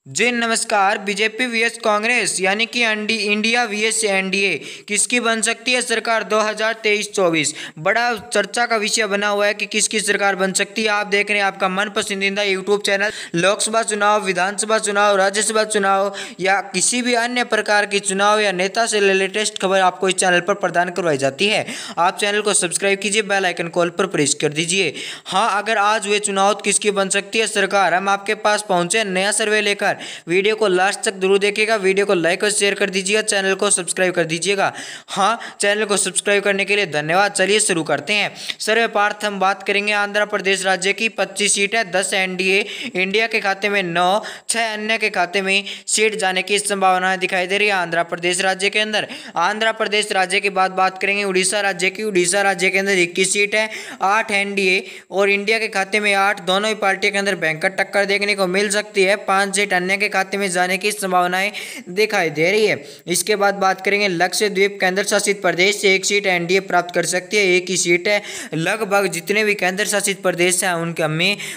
जी नमस्कार। BJP VS Congress यानी कि इंडिया वीएस एनडीए किसकी बन सकती है सरकार 2023-24। बड़ा चर्चा का विषय बना हुआ है कि किसकी सरकार बन सकती है। आप देख रहे हैं आपका मन पसंदीदा यूट्यूब चैनल। लोकसभा चुनाव, विधानसभा चुनाव, राज्यसभा चुनाव या किसी भी अन्य प्रकार की चुनाव या नेता से लेटेस्ट खबर आपको इस चैनल पर प्रदान करवाई जाती है। आप चैनल को सब्सक्राइब कीजिए, बेल आइकन कॉल पर प्रेस कर दीजिए। हाँ, अगर आज हुए चुनाव किसकी बन सकती है सरकार, हम आपके पास पहुंचे नया सर्वे लेकर। वीडियो को लास्ट तक जरूर देखिएगा, वीडियो को लाइक और शेयर कर दीजिएगा, चैनल को सब्सक्राइब कर दीजिएगा। हाँ, चैनल को सब्सक्राइब करने के लिए धन्यवाद। चलिए शुरू करते हैं। सर्वे पार्थ हम बात करेंगे आंध्र प्रदेश राज्य की 25 सीट है, 10 एनडीए इंडिया के खाते में, 9 6 अन्य के खाते में सीट जाने की संभावना दिखाई दे रही है आंध्र प्रदेश राज्य के अंदर। आंध्र प्रदेश राज्य के बाद बात करेंगे उड़ीसा राज्य की। उड़ीसा राज्य के अंदर 21 सीट है, 8 एनडीए और इंडिया के खाते में 8। दोनों ही पार्टी के अंदर भयंकर टक्कर देखने को मिल सकती है। 5 सीट अन्य के खाते में जाने की संभावनाएं दिखाई दे रही है। इसके बाद बात करेंगे लक्षद्वीप केंद्र शासित प्रदेश से 1 सीट एनडीए प्राप्त कर सकती है, 1 ही सीट है। लगभग जितने भी केंद्र शासित प्रदेश हैं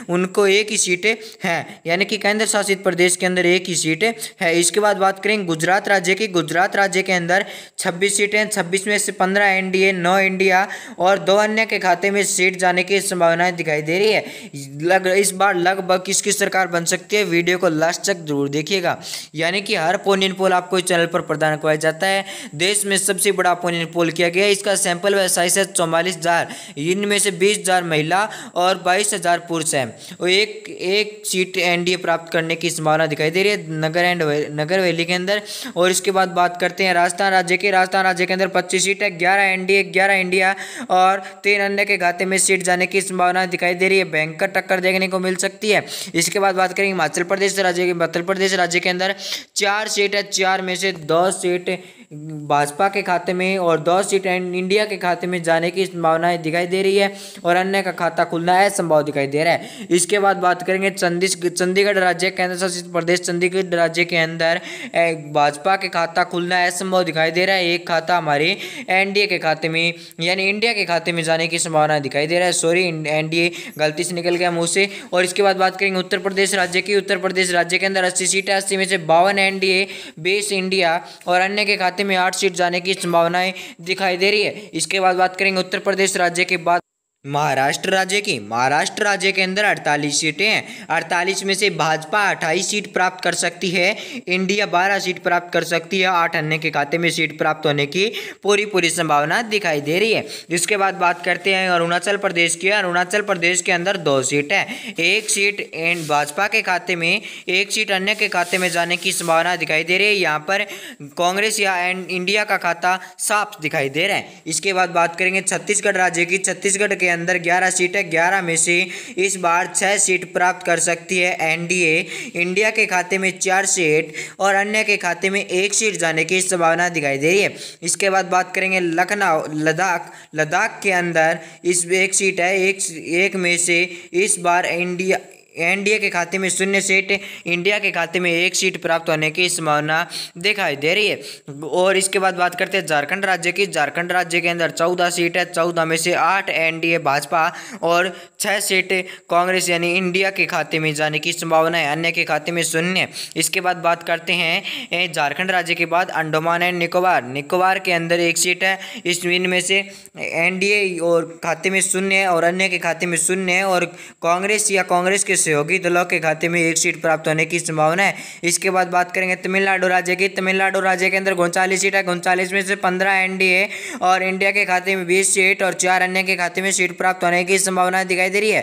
उनको 1 ही सीटें हैं, यानी कि केंद्र शासित प्रदेश के अंदर 1 ही सीट है। इसके बाद बात करेंगे गुजरात राज्य की। गुजरात राज्य के अंदर 26 सीटें, 26 में से 15 एनडीए, 9 इंडिया और 2 अन्य के खाते में सीट जाने की संभावनाएं दिखाई दे रही है। इस बार लगभग किसकी सरकार बन सकती है, वीडियो को लास्ट तक जरूर देखिएगा। यानी कि हर ओपिनियन पोल आपको इस चैनल पर प्रदान करवाया जाता है। देश में सबसे बड़ा ओपिनियन पोल किया गया है। इसका सैंपल व साइज है 44,000। इनमें से 20,000 महिला और 22,000 पुरुष हैं। और एक सीट एनडीए प्राप्त करने की संभावना दिखाई दे रही है नगर वैली के अंदर। और इसके बाद बात करते हैं राजस्थान राज्य की। राजस्थान राज्य के अंदर 25 सीट है, 11 एनडीए, 11 इंडिया और 3 अन्य के खाते में सीट जाने की संभावना दिखाई दे रही है। भयंकर टक्कर देखने को मिल सकती है। इसके बाद बात करेंगे हिमाचल प्रदेश राज्य की। हिमाचल प्रदेश राज्य के अंदर 4 सीट है, 4 में से 2 सीट भाजपा के खाते में और 2 सीट इंडिया के खाते में जाने की संभावनाएं दिखाई दे रही है और अन्य का खाता खुलना असंभव दिखाई दे रहा है। इसके बाद बात करेंगे चंडीगढ़ राज्य केंद्र शासित प्रदेश। चंडीगढ़ राज्य के अंदर भाजपा के खाता खुलना असंभव दिखाई दे रहा है। एक खाता हमारे एनडीए के खाते में यानी इंडिया के खाते में जाने की संभावना दिखाई दे रहा है। सॉरी, एनडीए गलती से निकल गया मुंह से। और इसके बाद बात करेंगे उत्तर प्रदेश राज्य की। उत्तर प्रदेश राज्य के अंदर 80 सीट है, 80 में से 52 एनडीए, 20 इंडिया और अन्य के खाते में 8 सीट जाने की संभावनाएं दिखाई दे रही है। इसके बाद बात करेंगे उत्तर प्रदेश राज्य के बाद महाराष्ट्र राज्य की। महाराष्ट्र राज्य के अंदर 48 सीटें हैं, 48 में से भाजपा 28 सीट प्राप्त कर सकती है, इंडिया 12 सीट प्राप्त कर सकती है, 8 अन्य के खाते में सीट प्राप्त होने की पूरी संभावना दिखाई दे रही है। इसके बाद बात करते हैं अरुणाचल प्रदेश की। अरुणाचल प्रदेश के अंदर 2 सीट है, 1 सीट भाजपा के खाते में, 1 सीट अन्य के खाते में जाने की संभावना दिखाई दे रही है। यहाँ पर कांग्रेस या इंडिया का खाता साफ दिखाई दे रहा है। इसके बाद बात करेंगे छत्तीसगढ़ राज्य की। छत्तीसगढ़ के अंदर 11 सीट है, 11 में से इस बार 6 सीट प्राप्त कर सकती है एनडीए। इंडिया के खाते में 4 सीट और अन्य के खाते में 1 सीट जाने की संभावना दिखाई दे रही है। इसके बाद बात करेंगे लद्दाख के अंदर इस 1 सीट है, एक में से इस बार एनडीए के खाते में 0 सीट, इंडिया के खाते में 1 सीट प्राप्त होने की संभावना दिखाई दे रही है। और इसके बाद बात करते हैं झारखंड राज्य की। झारखंड राज्य के अंदर 14 सीट है, 14 में से 8 एनडीए भाजपा और 6 सीट कांग्रेस यानी इंडिया के खाते में जाने की संभावना है, अन्य के खाते में 0। इसके बाद बात करते हैं झारखंड राज्य के बाद अंडमान एंड निकोबार के अंदर 1 सीट है, इनमें से एनडीए और खाते में 0 है और अन्य के खाते में 0 है और कांग्रेस या कांग्रेस के सहयोगी दलों के खाते में 1 सीट प्राप्त होने की संभावना है। इसके बाद बात करेंगे तमिलनाडु राज्य की। तमिलनाडु राज्य के अंदर 39 सीट है, 39 में से 15 एनडीए और इंडिया के खाते में 20 सीट और 4 अन्य के खाते में सीट प्राप्त होने की संभावना दिखाई दे रही है।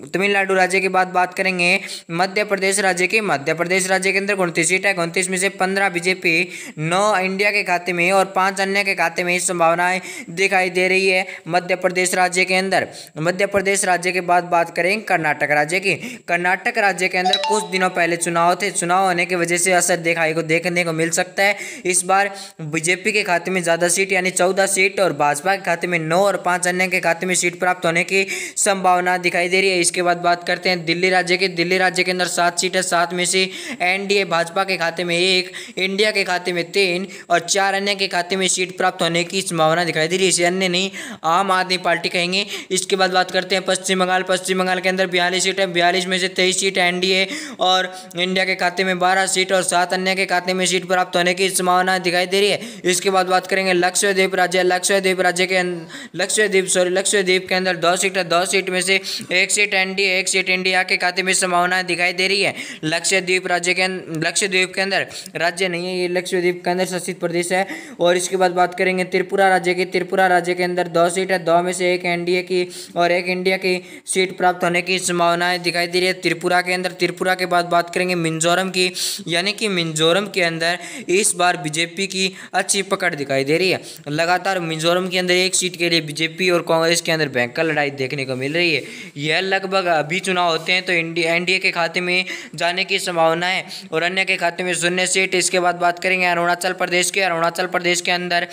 तमिलनाडु राज्य के बाद बात करेंगे मध्य प्रदेश राज्य की। मध्य प्रदेश राज्य के अंदर 29 सीट है, 29 में से 15 बीजेपी, 9 इंडिया के खाते में और 5 अन्य के खाते में संभावनाएं दिखाई दे रही है मध्य प्रदेश राज्य के अंदर। मध्य प्रदेश राज्य के बाद बात करेंगे कर्नाटक राज्य राज्य की कर्नाटक राज्य के अंदर कुछ दिनों पहले चुनाव थे। चुनाव होने की वजह से असर देखने को मिल सकता है। इस बार बीजेपी के खाते में ज़्यादा सीट यानी 14 सीट और भाजपा के खाते में 9 और 5 अन्य के खाते में सीट प्राप्त होने की संभावना दिखाई दे रही है। इसके बाद बात करते हैं दिल्ली राज्य की। दिल्ली राज्य के अंदर 7 सीट है, 7 में से एनडीए भाजपा के खाते में 1, इंडिया के खाते में 3 और 4 अन्य के खाते में सीट प्राप्त होने की संभावना दिखाई दे रही है। इसे अन्य नहीं आम आदमी पार्टी कहेंगे। इसके बाद बात करते हैं पश्चिम बंगाल। पश्चिम बंगाल के अंदर 42 सीट है, 42 में से 23 सीट एनडीए और इंडिया के खाते में 12 सीट और 7 अन्य के खाते में सीट प्राप्त होने की संभावना दिखाई दे रही है। इसके बाद बात करेंगे लक्षद्वीप राज्य। लक्षद्वीप के अंदर 2 सीट है, 2 सीट में से 1 सीट एनडीए 1 सीट इंडिया के खाते में संभावना दिखाई दे रही है। लक्षद्वीप के अंदर राज्य नहीं है, ये लक्षद्वीप के अंदर शासित प्रदेश है। और इसके बाद बात करेंगे त्रिपुरा राज्य की। त्रिपुरा राज्य के अंदर 2 सीट है, 2 में से 1 एनडीए की और 1 इंडिया की सीट प्राप्त होने की संभावनाएं दिखाई दे रही है त्रिपुरा के अंदर। त्रिपुरा के बाद बात करेंगे मिजोरम की, यानी कि मिजोरम के अंदर इस बार बीजेपी की अच्छी पकड़ दिखाई दे रही है। लगातार मिजोरम के अंदर 1 सीट के लिए बीजेपी और कांग्रेस के अंदर भयंकर लड़ाई देखने को मिल रही है। यह लगभग अभी चुनाव होते हैं तो एनडीए के खाते में जाने की संभावना है और अन्य के खाते में 0 सीट। इसके बाद बात करेंगे अरुणाचल प्रदेश के। अरुणाचल प्रदेश के अंदर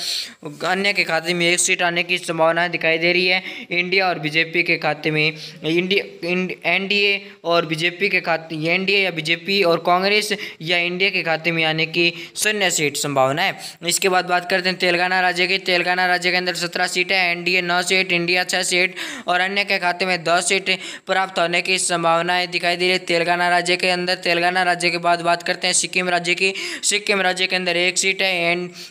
अन्य के खाते में 1 सीट आने की संभावना दिखाई दे रही है। इंडिया और बीजेपी के खाते में एनडीए और बीजेपी के खाते एनडीए या बीजेपी और कांग्रेस या इंडिया के खाते में आने की 0 सीट संभावना है। इसके बाद बात करते हैं तेलंगाना राज्य की। तेलंगाना राज्य के अंदर 17 सीट है, एनडीए 9 सीट, इंडिया 6 सीट और अन्य के खाते में 2 सीट प्राप्त होने की संभावनाएं दिखाई दे रही है तेलंगाना राज्य के अंदर। तेलंगाना राज्य के बाद बात करते हैं सिक्किम राज्य की। सिक्किम राज्य के अंदर 1 सीट है,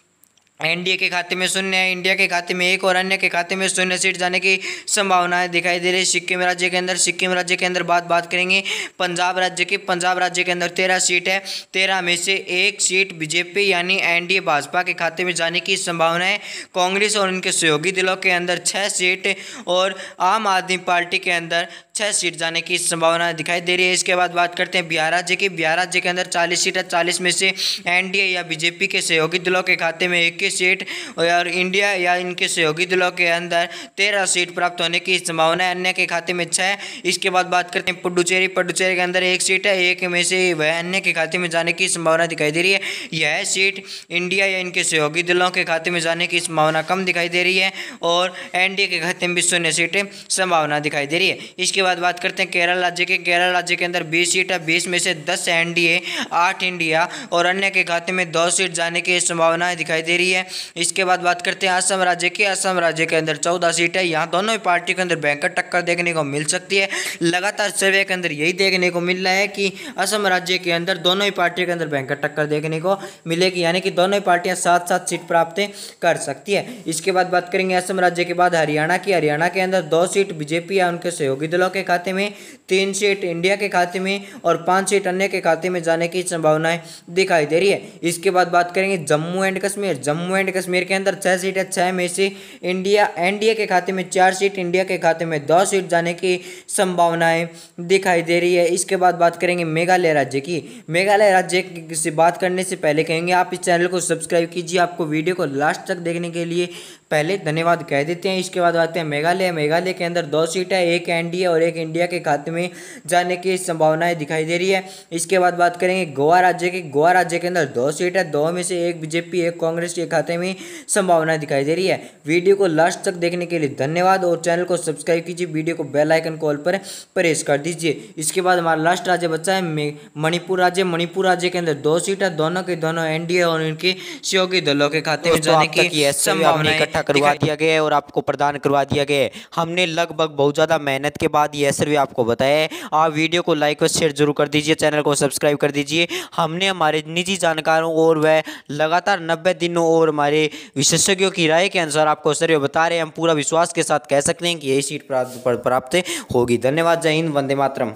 एनडीए के खाते में 0 है, इंडिया के खाते में 1 और अन्य के खाते में 0 सीट जाने की संभावनाएं दिखाई दे रही है सिक्किम राज्य के अंदर। सिक्किम राज्य के अंदर बात करेंगे पंजाब राज्य की। पंजाब राज्य के अंदर 13 सीट है, 13 में से 1 सीट बीजेपी यानी एनडीए भाजपा के खाते में जाने की संभावना है। कांग्रेस और उनके सहयोगी दलों के अंदर 6 सीट और आम आदमी पार्टी के अंदर 6 सीट जाने की संभावना दिखाई दे रही है। इसके बाद बात करते हैं बिहार राज्य की। बिहार राज्य के अंदर 40 सीट है, 40 में से एनडीए या बीजेपी के सहयोगी दलों के खाते में 21 सीट और इंडिया या इनके सहयोगी दलों के अंदर 13 सीट प्राप्त होने की संभावना है, अन्य के खाते में 6। इसके बाद बात करते हैं पुडुचेरी। पुडुचेरी के अंदर 1 सीट है, 1 में से वह अन्य के खाते में जाने की संभावना दिखाई दे रही है। यह सीट इंडिया या इनके सहयोगी दलों के खाते में जाने की संभावना कम दिखाई दे रही है और एनडीए के खाते में भी 0 सीटें संभावना दिखाई दे रही है। इसके बाद बात करते हैं केरल राज्य के। केरल राज्य के अंदर 20 सीट है, 20 में से 10 एनडीए 8 इंडिया और अन्य के खाते में 2 सीट जाने की संभावनाएं दिखाई दे रही है। इसके बाद बात करते हैं असम राज्य की। असम राज्य के अंदर 14 सीट है, यहाँ दोनों ही पार्टी के अंदर भयंकर टक्कर देखने को मिल सकती है। लगातार सर्वे के अंदर यही देखने को मिल रहा है कि असम राज्य के अंदर दोनों ही पार्टियों के अंदर भयंकर टक्कर देखने को मिलेगी, यानी कि दोनों ही पार्टियां 7-7 सीट प्राप्त कर सकती है। इसके बाद बात करेंगे असम राज्य के बाद हरियाणा की। हरियाणा के अंदर 2 सीट बीजेपी या उनके सहयोगी दलों के खाते में, 3 सीट इंडिया के खाते में और 5 सीट अन्य के खाते में जाने की संभावनाएं दिखाई दे रही है। इसके बाद बात करेंगे जम्मू एंड कश्मीर। जम्मू एंड कश्मीर के अंदर 6 सीट है, 6 में से एनडीए के खाते में 4 सीट, इंडिया के खाते में 2 सीट जाने की संभावनाएं दिखाई दे रही है। इसके बाद बात करेंगे मेघालय राज्य की। मेघालय राज्य से बात करने से पहले कहेंगे आप इस चैनल को सब्सक्राइब कीजिए। आपको वीडियो को लास्ट तक देखने के लिए पहले धन्यवाद कह देते हैं। इसके बाद आते हैं मेघालय। मेघालय के अंदर 2 सीट है, 1 एनडीए और 1 इंडिया के खाते में जाने की संभावनाएं दिखाई दे रही है। इसके बाद बात करेंगे गोवा राज्य की। गोवा राज्य के अंदर 2 सीट है, 2 में से 1 बीजेपी 1 कांग्रेस के खाते में संभावनाएं दिखाई दे रही है। वीडियो को लास्ट तक देखने के लिए धन्यवाद और चैनल को सब्सक्राइब कीजिए, वीडियो को बेल आइकन कॉल पर प्रेस कर दीजिए। इसके बाद हमारा लास्ट राज्य बचा है मणिपुर राज्य। मणिपुर राज्य के अंदर 2 सीट है, दोनों के दोनों एनडीए और उनके सहयोगी दलों के खाते में जाने की संभावना करवा दिया गया है और आपको प्रदान करवा दिया गया है। हमने लगभग बहुत ज़्यादा मेहनत के बाद ये सर्वे आपको बताया है। आप वीडियो को लाइक और शेयर जरूर कर दीजिए, चैनल को सब्सक्राइब कर दीजिए। हमने हमारे निजी जानकारों और वह लगातार 90 दिनों और हमारे विशेषज्ञों की राय के अनुसार आपको सर्वे बता रहे हैं। हम पूरा विश्वास के साथ कह सकते हैं कि यही सीट प्राप्त होगी। धन्यवाद। जय हिंद, वंदे मातरम।